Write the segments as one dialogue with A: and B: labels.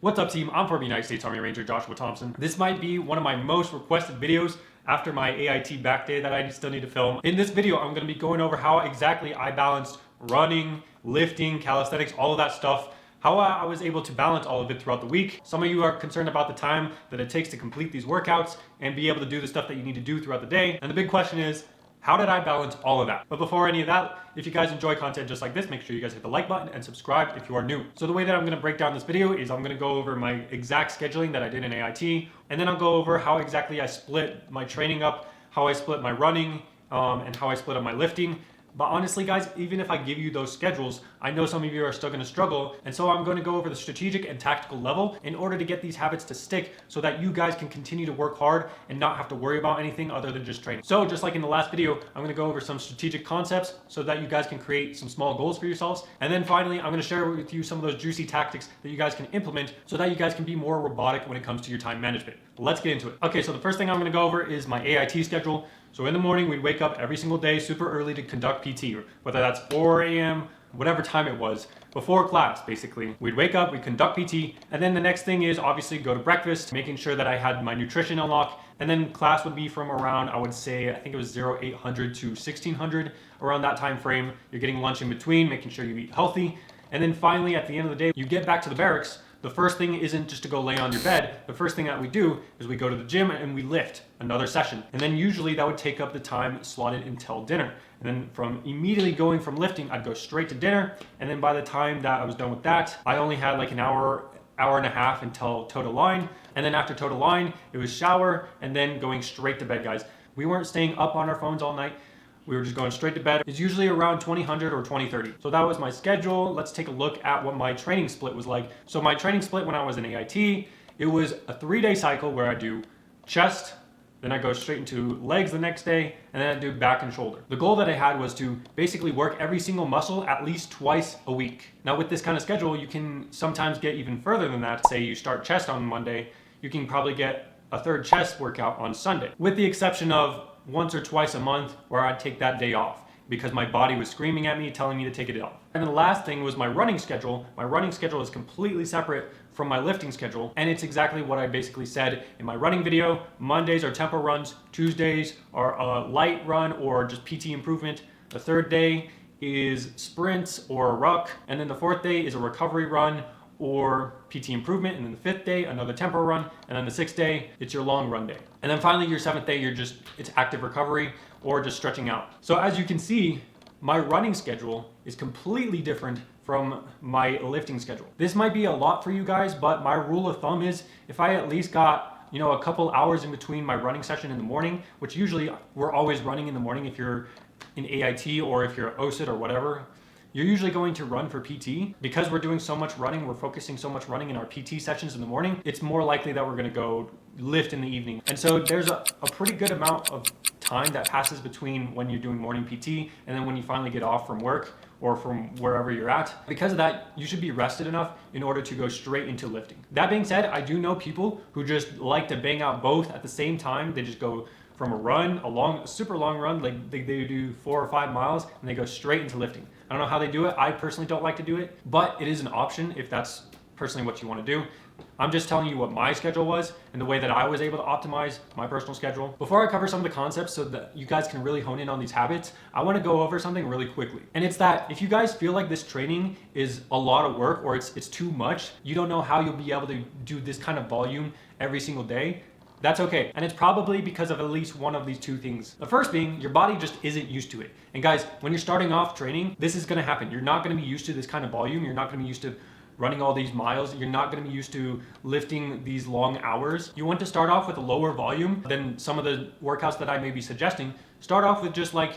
A: What's up, team? I'm former United States Army Ranger Joshua Thompson. This might be one of my most requested videos after my AIT back day that I still need to film. In this video, I'm going to be going over how exactly I balanced running, lifting, calisthenics, all of that stuff, how I was able to balance all of it throughout the week. Some of you are concerned about the time that it takes to complete these workouts and be able to do the stuff that you need to do throughout the day. And the big question is, how did I balance all of that? But before any of that, if you guys enjoy content just like this, make sure you guys hit the like button and subscribe if you are new. So the way that I'm gonna break down this video is I'm gonna go over my exact scheduling that I did in AIT, and then I'll go over how exactly I split my training up, how I split my running, and how I split up my lifting. But honestly, guys, even if I give you those schedules, I know some of you are still going to struggle. And so I'm going to go over the strategic and tactical level in order to get these habits to stick so that you guys can continue to work hard and not have to worry about anything other than just training. So just like in the last video, I'm going to go over some strategic concepts so that you guys can create some small goals for yourselves. And then finally, I'm going to share with you some of those juicy tactics that you guys can implement so that you guys can be more robotic when it comes to your time management. Let's get into it. Okay, so the first thing I'm going to go over is my AIT schedule. So in the morning, we'd wake up every single day super early to conduct PT, whether that's 4 a.m., whatever time it was, before class, basically. We'd wake up, we'd conduct PT, and then the next thing is obviously go to breakfast, making sure that I had my nutrition unlocked, and then class would be from around, I would say, I think it was 0800 to 1600, around that time frame. You're getting lunch in between, making sure you eat healthy, and then finally, at the end of the day, you get back to the barracks. The first thing isn't just to go lay on your bed. The first thing that we do is we go to the gym and we lift another session. And then usually that would take up the time slotted until dinner. And then from immediately going from lifting, I'd go straight to dinner. And then by the time that I was done with that, I only had like an hour and a half until total line. And then after total line, it was shower and then going straight to bed, guys. We weren't staying up on our phones all night. We were just going straight to bed. It's usually around 2000 or 2030. So that was my schedule. Let's take a look at what my training split was like. So my training split when I was in AIT, it was a 3-day cycle where I do chest, then I go straight into legs the next day, and then I do back and shoulder. The goal that I had was to basically work every single muscle at least twice a week. Now with this kind of schedule, you can sometimes get even further than that. Say you start chest on Monday, you can probably get a third chest workout on Sunday, with the exception of once or twice a month where I'd take that day off because my body was screaming at me, telling me to take it off. And then the last thing was my running schedule. My running schedule is completely separate from my lifting schedule, and it's exactly what I basically said in my running video. Mondays are tempo runs, Tuesdays are a light run or just PT improvement. The third day is sprints or a ruck, and then the fourth day is a recovery run or PT improvement, and then the fifth day, another tempo run, and then the sixth day, it's your long run day. And then finally, your seventh day, it's active recovery or just stretching out. So as you can see, my running schedule is completely different from my lifting schedule. This might be a lot for you guys, but my rule of thumb is if I at least got, a couple hours in between my running session in the morning, which usually we're always running in the morning if you're in AIT or if you're OSIT or whatever, you're usually going to run for PT. Because we're doing so much running, we're focusing so much running in our PT sessions in the morning, it's more likely that we're gonna go lift in the evening. And so there's a pretty good amount of time that passes between when you're doing morning PT and then when you finally get off from work or from wherever you're at. Because of that, you should be rested enough in order to go straight into lifting. That being said, I do know people who just like to bang out both at the same time. They just go from a super long run, like they do 4 or 5 miles, and they go straight into lifting. I don't know how they do it. I personally don't like to do it, but it is an option if that's personally what you want to do. I'm just telling you what my schedule was and the way that I was able to optimize my personal schedule. Before I cover some of the concepts so that you guys can really hone in on these habits, I want to go over something really quickly. And it's that if you guys feel like this training is a lot of work or it's too much, you don't know how you'll be able to do this kind of volume every single day, that's okay. And it's probably because of at least one of these two things. The first being your body just isn't used to it. And guys, when you're starting off training, this is gonna happen. You're not gonna be used to this kind of volume. You're not gonna be used to running all these miles. You're not gonna be used to lifting these long hours. You want to start off with a lower volume than some of the workouts that I may be suggesting. Start off with just like,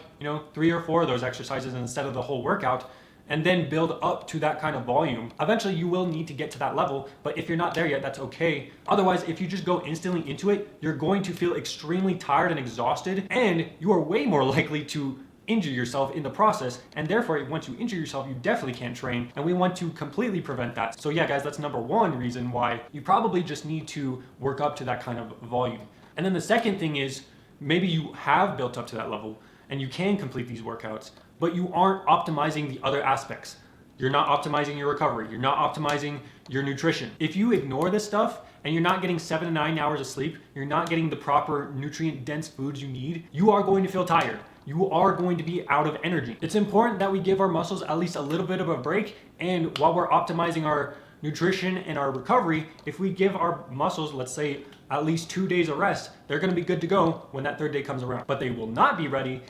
A: 3 or 4 of those exercises instead of the whole workout, and then build up to that kind of volume. Eventually you will need to get to that level, but if you're not there yet, that's okay. Otherwise, if you just go instantly into it, you're going to feel extremely tired and exhausted, and you are way more likely to injure yourself in the process. And therefore, once you injure yourself, you definitely can't train, and we want to completely prevent that. So yeah, guys, that's number one reason why you probably just need to work up to that kind of volume. And then the second thing is, maybe you have built up to that level and you can complete these workouts, but you aren't optimizing the other aspects. You're not optimizing your recovery. You're not optimizing your nutrition. If you ignore this stuff and you're not getting 7 to 9 hours of sleep, you're not getting the proper nutrient dense foods you need, you are going to feel tired. You are going to be out of energy. It's important that we give our muscles at least a little bit of a break, and while we're optimizing our nutrition and our recovery, if we give our muscles, let's say, at least 2 days of rest, they're gonna be good to go when that third day comes around. But they will not be ready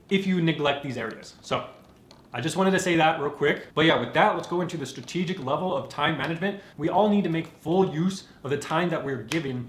A: if you neglect these areas. So I just wanted to say that real quick. But yeah, with that, let's go into the strategic level of time management. We all need to make full use of the time that we're given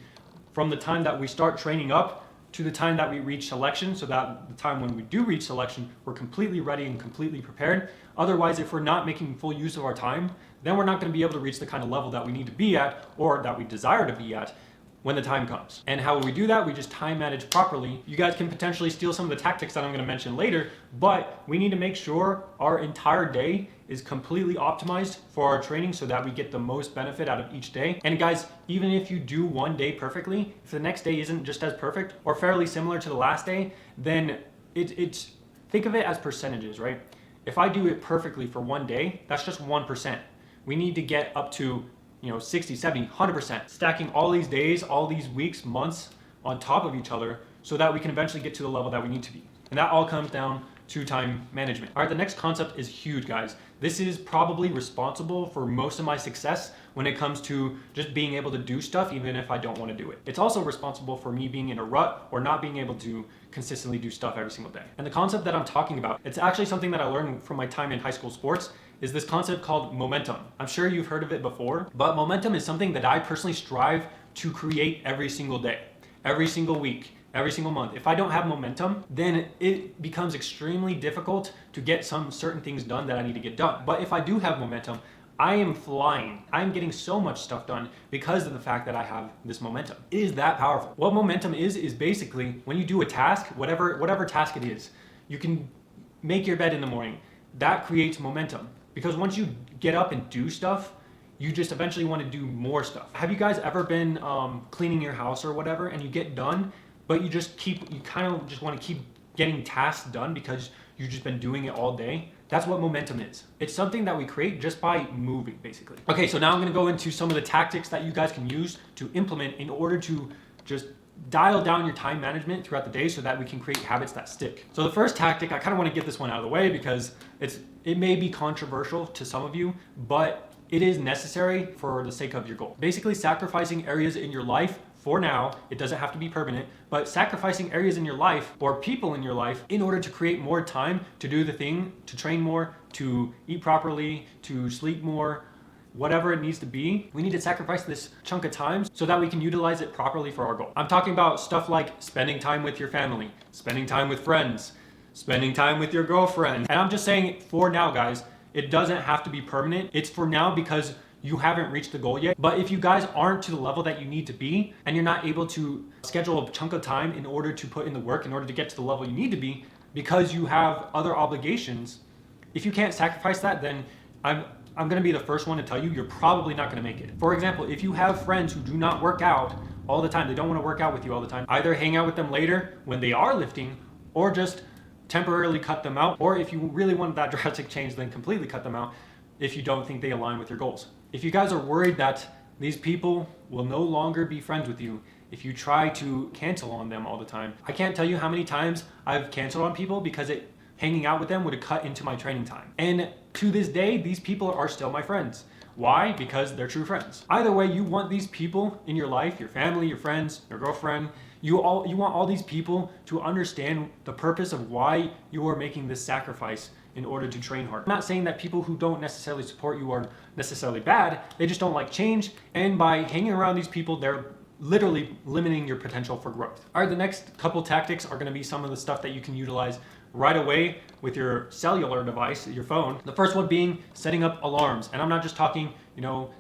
A: from the time that we start training up to the time that we reach selection, so that the time when we do reach selection, we're completely ready and completely prepared. Otherwise, if we're not making full use of our time, then we're not going to be able to reach the kind of level that we need to be at, or that we desire to be at, when the time comes. And how will we do that? We just time manage properly. You guys can potentially steal some of the tactics that I'm gonna mention later, but we need to make sure our entire day is completely optimized for our training so that we get the most benefit out of each day. And guys, even if you do one day perfectly, if the next day isn't just as perfect or fairly similar to the last day, then it's think of it as percentages, right? If I do it perfectly for one day, that's just 1%. We need to get up to 60, 70, 100%, stacking all these days, all these weeks, months on top of each other so that we can eventually get to the level that we need to be. And that all comes down to time management. All right, the next concept is huge, guys. This is probably responsible for most of my success when it comes to just being able to do stuff even if I don't want to do it. It's also responsible for me being in a rut or not being able to consistently do stuff every single day. And the concept that I'm talking about, it's actually something that I learned from my time in high school sports, is this concept called momentum. I'm sure you've heard of it before, but momentum is something that I personally strive to create every single day, every single week, every single month. If I don't have momentum, then it becomes extremely difficult to get some certain things done that I need to get done. But if I do have momentum, I am flying. I'm getting so much stuff done because of the fact that I have this momentum. It is that powerful. What momentum is basically when you do a task, whatever task it is, you can make your bed in the morning. That creates momentum. Because once you get up and do stuff, you just eventually want to do more stuff. Have you guys ever been cleaning your house or whatever, and you get done, but you kind of just want to keep getting tasks done because you've just been doing it all day? That's what momentum is. It's something that we create just by moving, basically. Okay, so now I'm going to go into some of the tactics that you guys can use to implement in order to just dial down your time management throughout the day so that we can create habits that stick. So the first tactic, I kind of want to get this one out of the way because it may be controversial to some of you, but it is necessary for the sake of your goal. Basically, sacrificing areas in your life for now, it doesn't have to be permanent, but sacrificing areas in your life or people in your life in order to create more time to do the thing, to train more, to eat properly, to sleep more, whatever it needs to be, we need to sacrifice this chunk of time so that we can utilize it properly for our goal. I'm talking about stuff like spending time with your family, spending time with friends, spending time with your girlfriend. And I'm just saying for now, guys, it doesn't have to be permanent. It's for now because you haven't reached the goal yet. But if you guys aren't to the level that you need to be and you're not able to schedule a chunk of time in order to put in the work, in order to get to the level you need to be because you have other obligations, if you can't sacrifice that, then I'm going to be the first one to tell you you're probably not going to make it. For example, if you have friends who do not work out all the time, they don't want to work out with you all the time, either hang out with them later when they are lifting or just temporarily cut them out. Or if you really want that drastic change, then completely cut them out if you don't think they align with your goals. If you guys are worried that these people will no longer be friends with you if you try to cancel on them all the time, I can't tell you how many times I've canceled on people because hanging out with them would have cut into my training time. And to this day, these people are still my friends. Why? Because they're true friends. Either way, you want these people in your life, your family, your friends, your girlfriend, you want all these people to understand the purpose of why you are making this sacrifice in order to train hard. I'm not saying that people who don't necessarily support you are necessarily bad, they just don't like change, and by hanging around these people, they're literally limiting your potential for growth. All right, the next couple tactics are gonna be some of the stuff that you can utilize right away with your cellular device, your phone. The first one being setting up alarms. And I'm not just talking,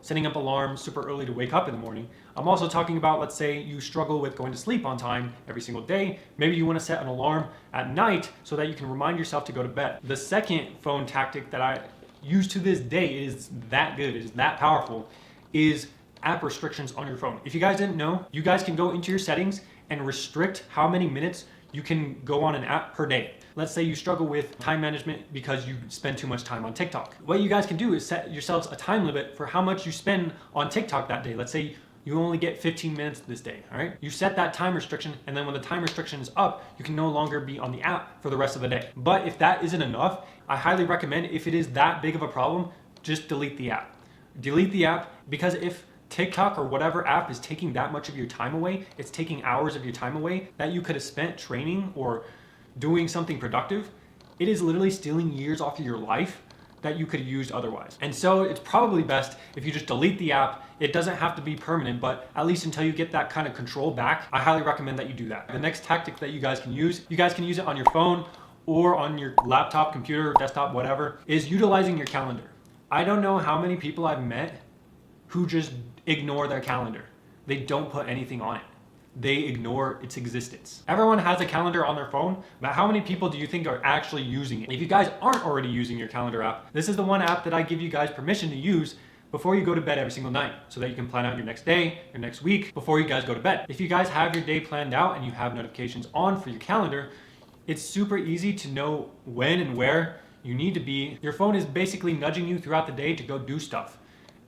A: setting up alarms super early to wake up in the morning. I'm also talking about, let's say you struggle with going to sleep on time every single day. Maybe you want to set an alarm at night so that you can remind yourself to go to bed. The second phone tactic that I use to this day is that good, is that powerful, is app restrictions on your phone. If you guys didn't know, you guys can go into your settings and restrict how many minutes you can go on an app per day. Let's say you struggle with time management because you spend too much time on TikTok. What you guys can do is set yourselves a time limit for how much you spend on TikTok that day. Let's say you only get 15 minutes this day, all right? You set that time restriction, and then when the time restriction is up, you can no longer be on the app for the rest of the day. But if that isn't enough, I highly recommend, if it is that big of a problem, just delete the app. Delete the app, because if TikTok or whatever app is taking that much of your time away, it's taking hours of your time away that you could have spent training or doing something productive, it is literally stealing years off of your life that you could have used otherwise. And so it's probably best if you just delete the app. It doesn't have to be permanent, but at least until you get that kind of control back, I highly recommend that you do that. The next tactic that you guys can use it on your phone or on your laptop, computer, desktop, whatever, is utilizing your calendar. I don't know how many people I've met who just ignore their calendar. They don't put anything on it. They ignore its existence. Everyone has a calendar on their phone, but how many people do you think are actually using it? If you guys aren't already using your calendar app, this is the one app that I give you guys permission to use before you go to bed every single night, so that you can plan out your next day, your next week, before you guys go to bed. If you guys have your day planned out and you have notifications on for your calendar, it's super easy to know when and where you need to be. Your phone is basically nudging you throughout the day to go do stuff.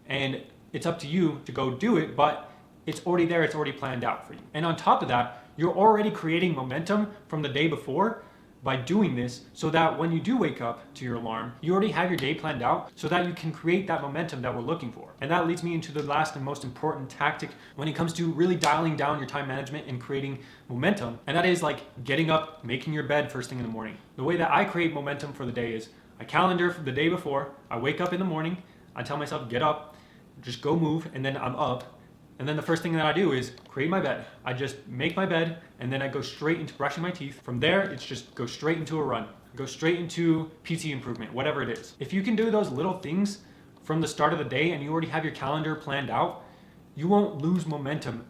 A: And it's up to you to go do it, but it's already there, it's already planned out for you. And on top of that, you're already creating momentum from the day before by doing this, so that when you do wake up to your alarm, you already have your day planned out so that you can create that momentum that we're looking for. And that leads me into the last and most important tactic when it comes to really dialing down your time management and creating momentum. And that is like getting up, making your bed first thing in the morning. The way that I create momentum for the day is I calendar for the day before, I wake up in the morning, I tell myself, get up, just go move, and then I'm up. And then the first thing that I do is create my bed. I just make my bed, and then I go straight into brushing my teeth. From there, it's just go straight into a run. Go straight into PT improvement, whatever it is. If you can do those little things from the start of the day and you already have your calendar planned out, you won't lose momentum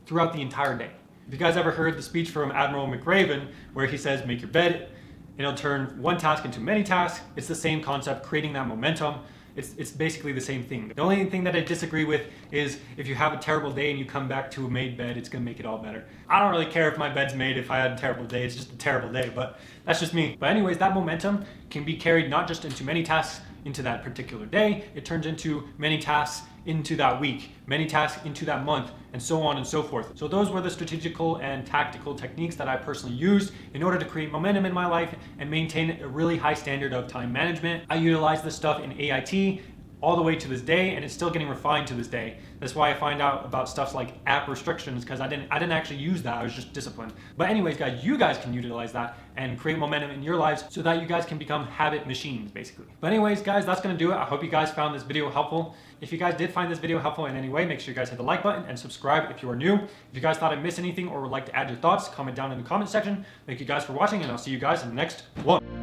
A: throughout the entire day. If you guys ever heard the speech from Admiral McRaven, where he says, make your bed, and it'll turn one task into many tasks, it's the same concept, creating that momentum. It's basically the same thing. The only thing that I disagree with is if you have a terrible day and you come back to a made bed, it's gonna make it all better. I don't really care if my bed's made if I had a terrible day, it's just a terrible day, but that's just me. But anyways, that momentum can be carried not just into many tasks into that particular day, it turns into many tasks into that week, many tasks into that month, and so on and so forth. So those were the strategical and tactical techniques that I personally used in order to create momentum in my life and maintain a really high standard of time management. I utilize this stuff in AIT all the way to this day, and it's still getting refined to this day. That's why I find out about stuff like app restrictions, because I didn't actually use that, I was just disciplined. But anyways, guys, you guys can utilize that and create momentum in your lives so that you guys can become habit machines, basically. But anyways, guys, that's gonna do it. I hope you guys found this video helpful. If you guys did find this video helpful in any way, make sure you guys hit the like button and subscribe if you are new. If you guys thought I missed anything or would like to add your thoughts, comment down in the comment section. Thank you guys for watching, and I'll see you guys in the next one.